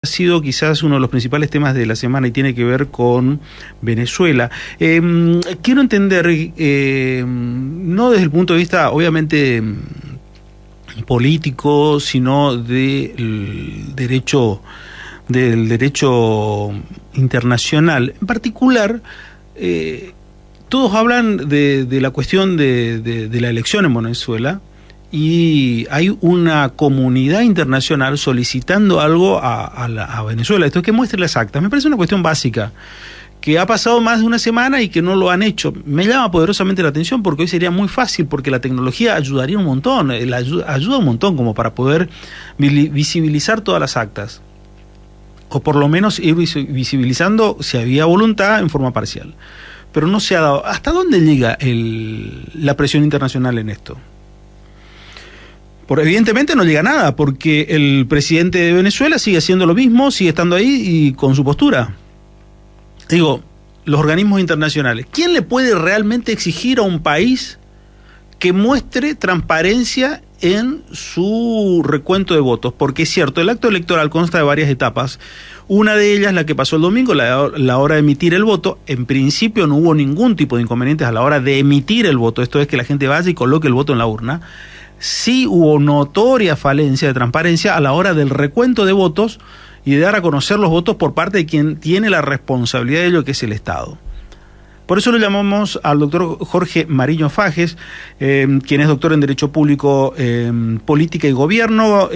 Ha sido quizás uno de los principales temas de la semana y tiene que ver con Venezuela. Quiero entender, no desde el punto de vista, obviamente, político, sino del derecho internacional. En particular, todos hablan de la cuestión de la elección en Venezuela. Y hay una comunidad internacional solicitando algo a Venezuela. Esto es que muestre las actas. Me parece una cuestión básica, que ha pasado más de una semana y que no lo han hecho. Me llama poderosamente la atención porque hoy sería muy fácil, porque la tecnología ayudaría un montón, ayuda un montón como para poder visibilizar todas las actas. O por lo menos ir visibilizando si había voluntad en forma parcial. Pero no se ha dado. ¿Hasta dónde llega la presión internacional en esto? Evidentemente no llega a nada, porque el presidente de Venezuela sigue haciendo lo mismo, sigue estando ahí y con su postura. Digo, los organismos internacionales, ¿quién le puede realmente exigir a un país que muestre transparencia en su recuento de votos? Porque es cierto, el acto electoral consta de varias etapas. Una de ellas, la que pasó el domingo, la hora de emitir el voto. En principio no hubo ningún tipo de inconvenientes a la hora de emitir el voto, esto es que la gente vaya y coloque el voto en la urna. Sí hubo notoria falencia de transparencia a la hora del recuento de votos y de dar a conocer los votos por parte de quien tiene la responsabilidad de ello, que es el Estado. Por eso lo llamamos al doctor Jorge Mariño Fages, quien es doctor en Derecho Público, Política y Gobierno,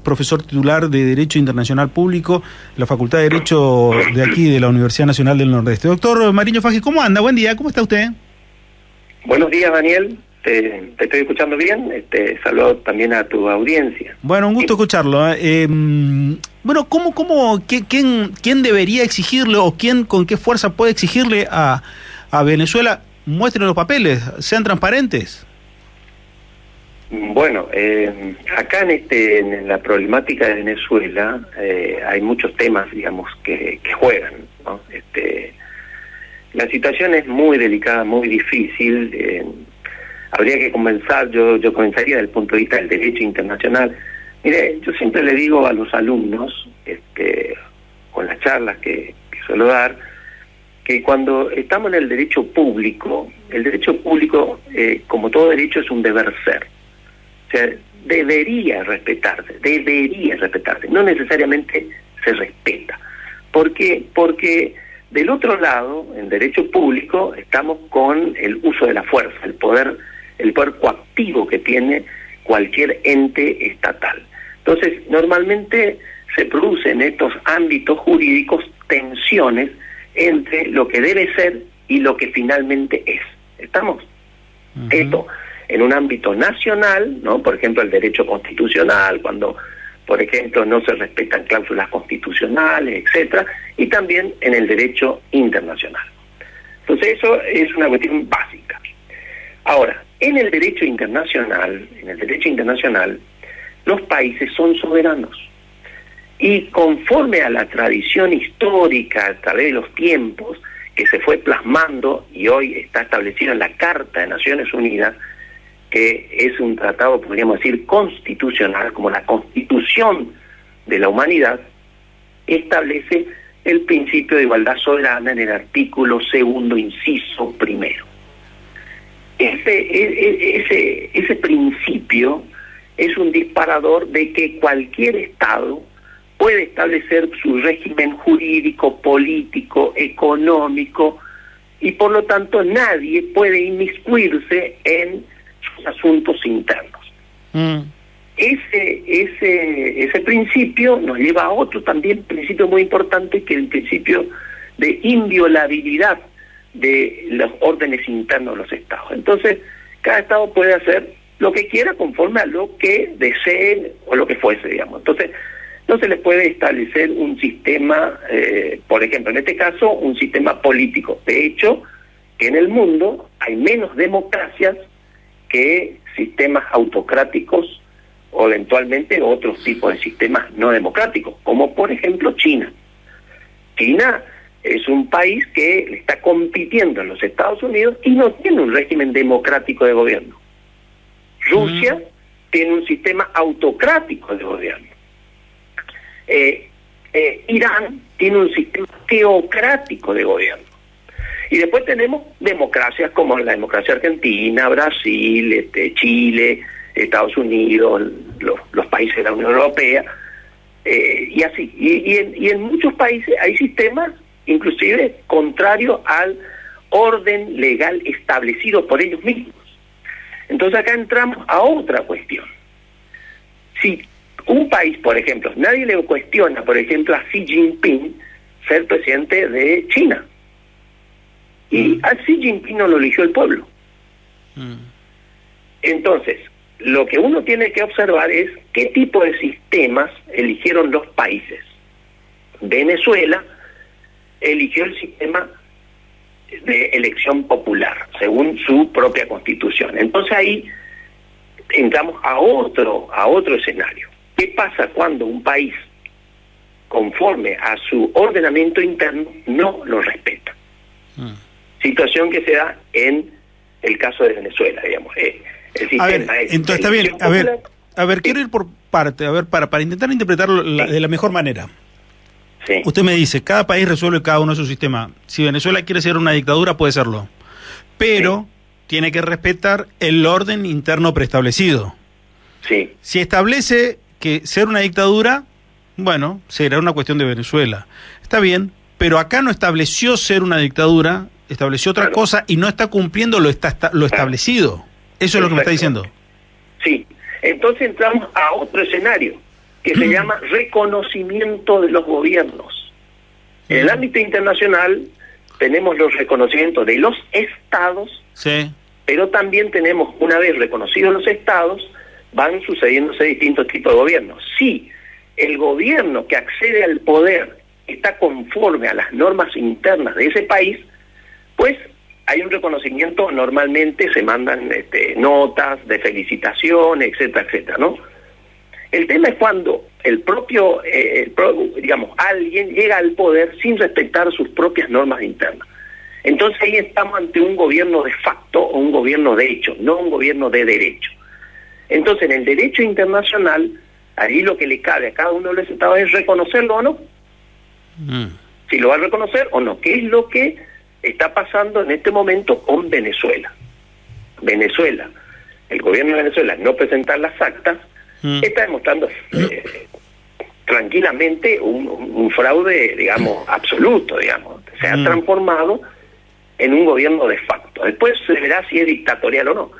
profesor titular de Derecho Internacional Público de la Facultad de Derecho de aquí de la Universidad Nacional del Nordeste. Doctor Mariño Fages, ¿cómo anda? Buen día, ¿cómo está usted? Buenos días, Daniel. Te estoy escuchando bien, saludo también a tu audiencia. Bueno, un gusto escucharlo. Bueno, ¿quién debería exigirle o con qué fuerza puede exigirle a Venezuela? Muestren los papeles, sean transparentes. Bueno, acá en la problemática de Venezuela hay muchos temas, digamos, que juegan, ¿no? La situación es muy delicada, muy difícil. Habría que comenzar, yo comenzaría desde el punto de vista del derecho internacional. Mire, yo siempre le digo a los alumnos, con las charlas que suelo dar, que cuando estamos en el derecho público, como todo derecho, es un deber ser. O sea, debería respetarse, no necesariamente se respeta. ¿Por qué? Porque del otro lado, en derecho público, estamos con el uso de la fuerza, el poder coactivo que tiene cualquier ente estatal. Entonces, normalmente se producen en estos ámbitos jurídicos tensiones entre lo que debe ser y lo que finalmente es. ¿Estamos? Uh-huh. Esto en un ámbito nacional, ¿no? Por ejemplo, el derecho constitucional, cuando, por ejemplo, no se respetan cláusulas constitucionales, etcétera, y también en el derecho internacional. Entonces, eso es una cuestión básica. Ahora, en el derecho internacional, los países son soberanos. Y conforme a la tradición histórica, a través de los tiempos, que se fue plasmando y hoy está establecido en la Carta de Naciones Unidas, que es un tratado, podríamos decir, constitucional, como la Constitución de la humanidad, establece el principio de igualdad soberana en el artículo 2º, inciso 1. Ese principio es un disparador de que cualquier Estado puede establecer su régimen jurídico, político, económico, y por lo tanto nadie puede inmiscuirse en sus asuntos internos. Ese principio nos lleva a otro también principio muy importante, que es el principio de inviolabilidad de los órdenes internos de los estados. Entonces, cada estado puede hacer lo que quiera conforme a lo que deseen o lo que fuese, digamos. Entonces, no se les puede establecer un sistema, por ejemplo, en este caso, un sistema político. De hecho, que en el mundo hay menos democracias que sistemas autocráticos o eventualmente otros tipos de sistemas no democráticos, como por ejemplo China. China es un país que le está compitiendo en los Estados Unidos y no tiene un régimen democrático de gobierno. Rusia tiene un sistema autocrático de gobierno. Irán tiene un sistema teocrático de gobierno. Y después tenemos democracias como la democracia argentina, Brasil, Chile, Estados Unidos, los países de la Unión Europea, y así. Y en muchos países hay sistemas, inclusive, contrarios al orden legal establecido por ellos mismos. Entonces acá entramos a otra cuestión. Si un país, por ejemplo, nadie le cuestiona, por ejemplo, a Xi Jinping ser presidente de China. Y a Xi Jinping no lo eligió el pueblo. Entonces, lo que uno tiene que observar es qué tipo de sistemas eligieron los países. Venezuela eligió el sistema de elección popular, según su propia constitución. Entonces ahí entramos a otro escenario. ¿Qué pasa cuando un país, conforme a su ordenamiento interno, no lo respeta? Situación que se da en el caso de Venezuela, digamos. El sistema entonces está bien. A ver, quiero ir por parte, para intentar interpretarlo de la mejor manera. Sí. Usted me dice, cada país resuelve cada uno de su sistema. Si Venezuela quiere ser una dictadura, puede serlo. Pero tiene que respetar el orden interno preestablecido. Sí. Si establece que ser una dictadura, bueno, será una cuestión de Venezuela. Está bien, pero acá no estableció ser una dictadura, estableció otra cosa y no está cumpliendo lo establecido. Eso es lo que me está diciendo. Sí. Entonces entramos a otro escenario que se llama reconocimiento de los gobiernos. En el ámbito internacional tenemos los reconocimientos de los estados, sí, pero también tenemos, una vez reconocidos los estados, van sucediéndose distintos tipos de gobiernos. Si el gobierno que accede al poder está conforme a las normas internas de ese país, pues hay un reconocimiento, normalmente se mandan notas de felicitación, etcétera, etcétera, ¿no? El tema es cuando digamos, alguien llega al poder sin respetar sus propias normas internas. Entonces ahí estamos ante un gobierno de facto o un gobierno de hecho, no un gobierno de derecho. Entonces en el derecho internacional, ahí lo que le cabe a cada uno de los estados es reconocerlo o no. Si lo va a reconocer o no, que es lo que está pasando en este momento con Venezuela. Venezuela, el gobierno de Venezuela, no presentar las actas, está demostrando tranquilamente un fraude, digamos, absoluto, digamos. Se ha transformado en un gobierno de facto. Después se verá si es dictatorial o no,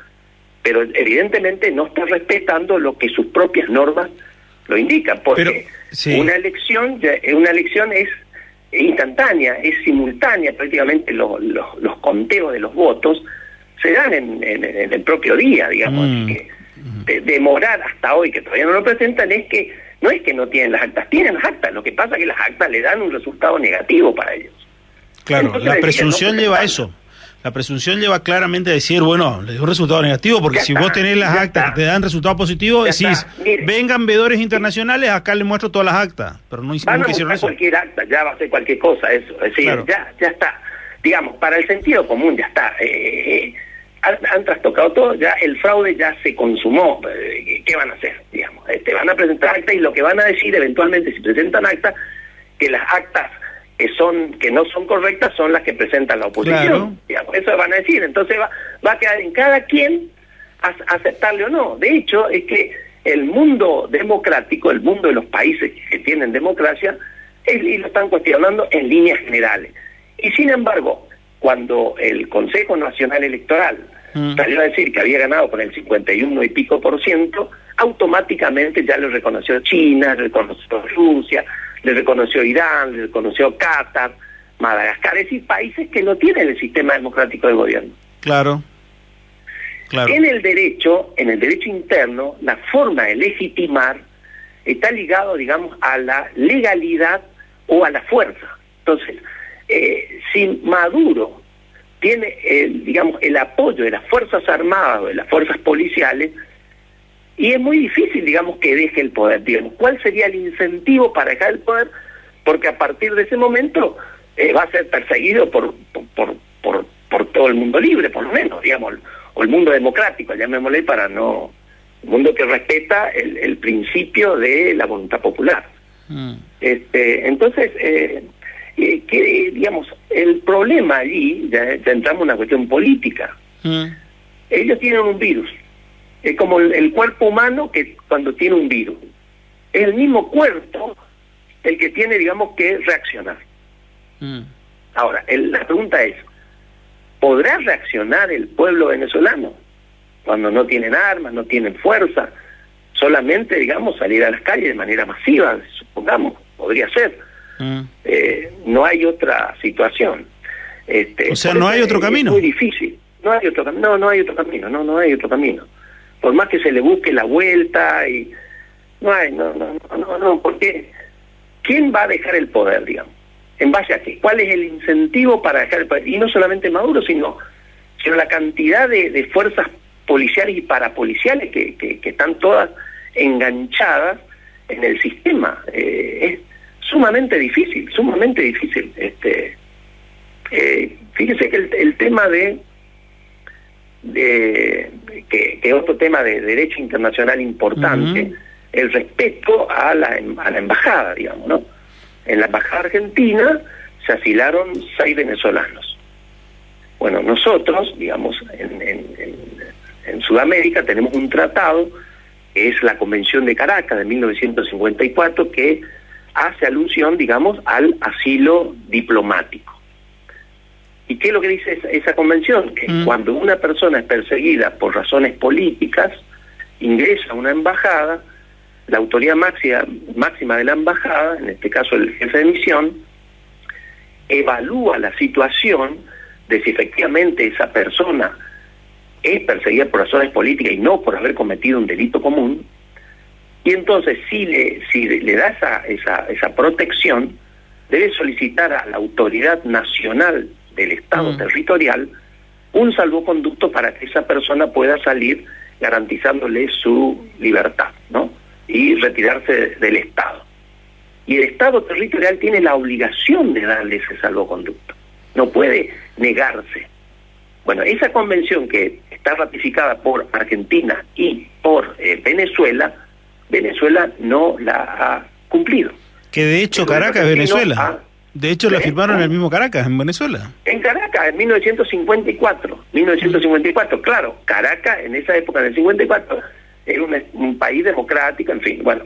pero evidentemente no está respetando lo que sus propias normas lo indican, porque una elección es instantánea, es simultánea, prácticamente los conteos de los votos se dan en el propio día, digamos. Así que demorar hasta hoy, que todavía no lo presentan, no es que no tienen las actas, tienen las actas, lo que pasa es que las actas le dan un resultado negativo para ellos. Claro, entonces, la presunción lleva a eso. La presunción lleva claramente a decir, bueno, le dio un resultado negativo, porque si vos tenés las actas que te dan resultado positivo, decís, vengan veedores internacionales, acá les muestro todas las actas, pero no hicieron eso. Cualquier acta, ya va a ser cualquier cosa eso, es decir, ya está, digamos, para el sentido común ya está, han trastocado todo, ya el fraude ya se consumó. ¿Qué van a hacer? Digamos, van a presentar actas y lo que van a decir eventualmente, si presentan actas, que las actas que no son correctas son las que presentan la oposición. Claro. Digamos, eso van a decir. Entonces va a quedar en cada quien aceptarle o no. De hecho, es que el mundo democrático, el mundo de los países que tienen democracia, y lo están cuestionando en líneas generales. Y sin embargo, cuando el Consejo Nacional Electoral salió a decir que había ganado por el 51 y pico %, automáticamente ya le reconoció China, le reconoció Rusia, le reconoció Irán, le reconoció Qatar, Madagascar, es decir, países que no tienen el sistema democrático de gobierno. Claro. En el derecho interno, la forma de legitimar está ligado, digamos, a la legalidad o a la fuerza. Entonces, si Maduro tiene, digamos, el apoyo de las Fuerzas Armadas o de las fuerzas policiales, y es muy difícil, digamos, que deje el poder. Digamos, ¿cuál sería el incentivo para dejar el poder? Porque a partir de ese momento va a ser perseguido por todo el mundo libre, por lo menos, digamos, o el mundo democrático, llamémosle, el mundo que respeta el principio de la voluntad popular. Entonces, digamos, el problema allí, ya entramos en una cuestión política. Ellos tienen un virus. Es como el cuerpo humano que cuando tiene un virus. Es el mismo cuerpo el que tiene, digamos, que reaccionar. Ahora, la pregunta es, ¿podrá reaccionar el pueblo venezolano cuando no tienen armas, no tienen fuerza? Solamente, digamos, salir a las calles de manera masiva, supongamos, podría ser. No hay otra situación. O sea, no hay otro camino. Es muy difícil. No hay otro camino. No hay otro camino. No hay otro camino. Por más que se le busque la vuelta y no, porque ¿quién va a dejar el poder, digamos? ¿En base a qué? ¿Cuál es el incentivo para dejar el poder? Y no solamente Maduro, sino la cantidad de fuerzas policiales y parapoliciales que están todas enganchadas en el sistema. Es sumamente difícil. Fíjese que el tema que otro tema de derecho internacional importante, el respeto a la embajada, digamos, ¿no? En la embajada argentina se asilaron 6 venezolanos. Bueno, nosotros, digamos, en Sudamérica tenemos un tratado, que es la Convención de Caracas de 1954, que hace alusión, digamos, al asilo diplomático. ¿Y qué es lo que dice esa convención? Que cuando una persona es perseguida por razones políticas, ingresa a una embajada, la autoridad máxima de la embajada, en este caso el jefe de misión, evalúa la situación de si efectivamente esa persona es perseguida por razones políticas y no por haber cometido un delito común, y entonces si le da esa protección, debe solicitar a la autoridad nacional del Estado territorial un salvoconducto para que esa persona pueda salir garantizándole su libertad, ¿no? Y retirarse del Estado. Y el Estado territorial tiene la obligación de darle ese salvoconducto. No puede negarse. Bueno, esa convención que está ratificada por Argentina y por Venezuela no la ha cumplido. Que de hecho Caracas es Venezuela. De hecho la firmaron en el mismo Caracas, en Venezuela. En Caracas, en 1954. Claro, Caracas en esa época, en el 54, era un país democrático, en fin, bueno.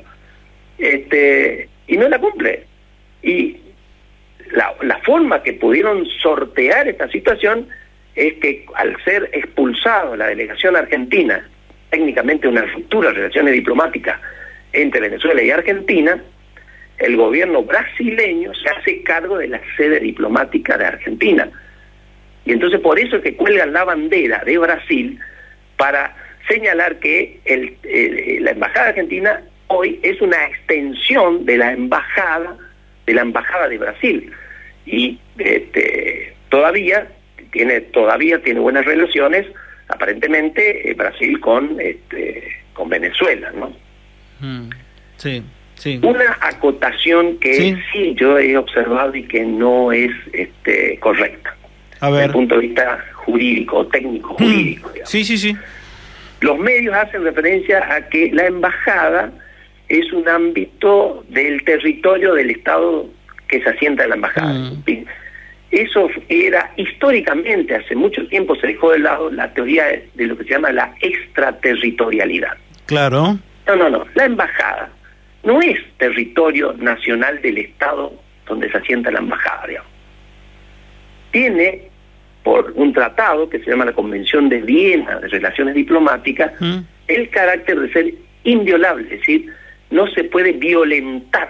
Y no la cumple. Y la forma que pudieron sortear esta situación es que al ser expulsado la delegación argentina, técnicamente una ruptura de relaciones diplomáticas entre Venezuela y Argentina, el gobierno brasileño se hace cargo de la sede diplomática de Argentina. Y entonces por eso es que cuelgan la bandera de Brasil para señalar que la embajada argentina hoy es una extensión de la embajada de Brasil. Y todavía tiene buenas relaciones, aparentemente, Brasil con Venezuela, ¿no? Sí. Sí. Una acotación que sí yo he observado y que no es correcta, desde el punto de vista jurídico, técnico jurídico. Digamos. Sí. Los medios hacen referencia a que la embajada es un ámbito del territorio del Estado que se asienta en la embajada. Eso era históricamente, hace mucho tiempo se dejó de lado la teoría de lo que se llama la extraterritorialidad. Claro. No, la embajada no es territorio nacional del Estado donde se asienta la embajada, digamos. Tiene, por un tratado que se llama la Convención de Viena de Relaciones Diplomáticas, el carácter de ser inviolable, es decir, no se puede violentar,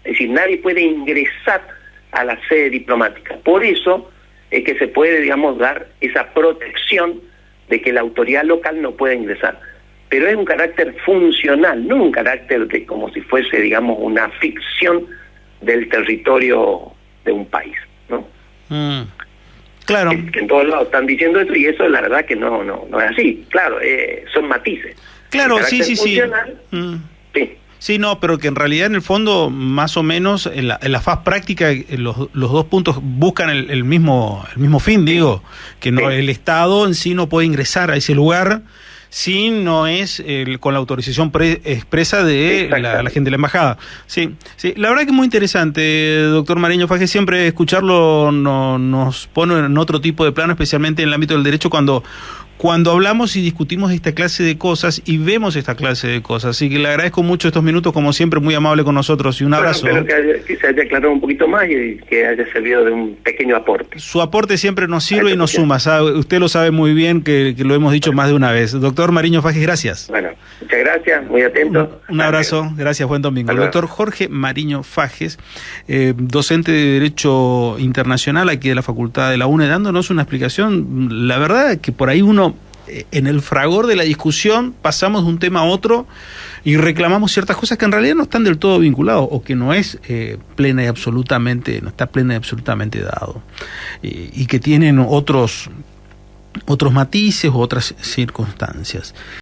es decir, nadie puede ingresar a la sede diplomática. Por eso es que se puede, digamos, dar esa protección de que la autoridad local no pueda ingresar. Pero es un carácter funcional, no un carácter de como si fuese, digamos, una ficción del territorio de un país, ¿no? Claro. Que en todos lados están diciendo eso y eso la verdad que no es así. Claro, son matices. Claro, sí. Sí. Sí, no, pero que en realidad en el fondo, más o menos, en la faz práctica, los dos puntos buscan el mismo fin, digo, que no el Estado en sí no puede ingresar a ese lugar si no es con la autorización expresa de la gente de la embajada. Sí, sí, la verdad que es muy interesante, doctor Mariño Fages, siempre escucharlo nos pone en otro tipo de plano, especialmente en el ámbito del derecho, cuando hablamos y discutimos esta clase de cosas y vemos esta clase de cosas. Así que le agradezco mucho estos minutos, como siempre, muy amable con nosotros, y un abrazo. Espero que se haya aclarado un poquito más y que haya servido de un pequeño aporte. Su aporte siempre nos sirve y nos suma, ¿sabe? Usted lo sabe muy bien, que lo hemos dicho más de una vez. Doctor Mariño Fages, gracias. Bueno, muchas gracias, muy atento. Un abrazo, gracias, buen domingo. El doctor Jorge Mariño Fages, docente de Derecho Internacional aquí de la Facultad de la UNE, dándonos una explicación. La verdad es que por ahí uno, en el fragor de la discusión, pasamos de un tema a otro y reclamamos ciertas cosas que en realidad no están del todo vinculados, o que no es plena y absolutamente, no está plena y absolutamente dado, y que tienen otros matices u otras circunstancias.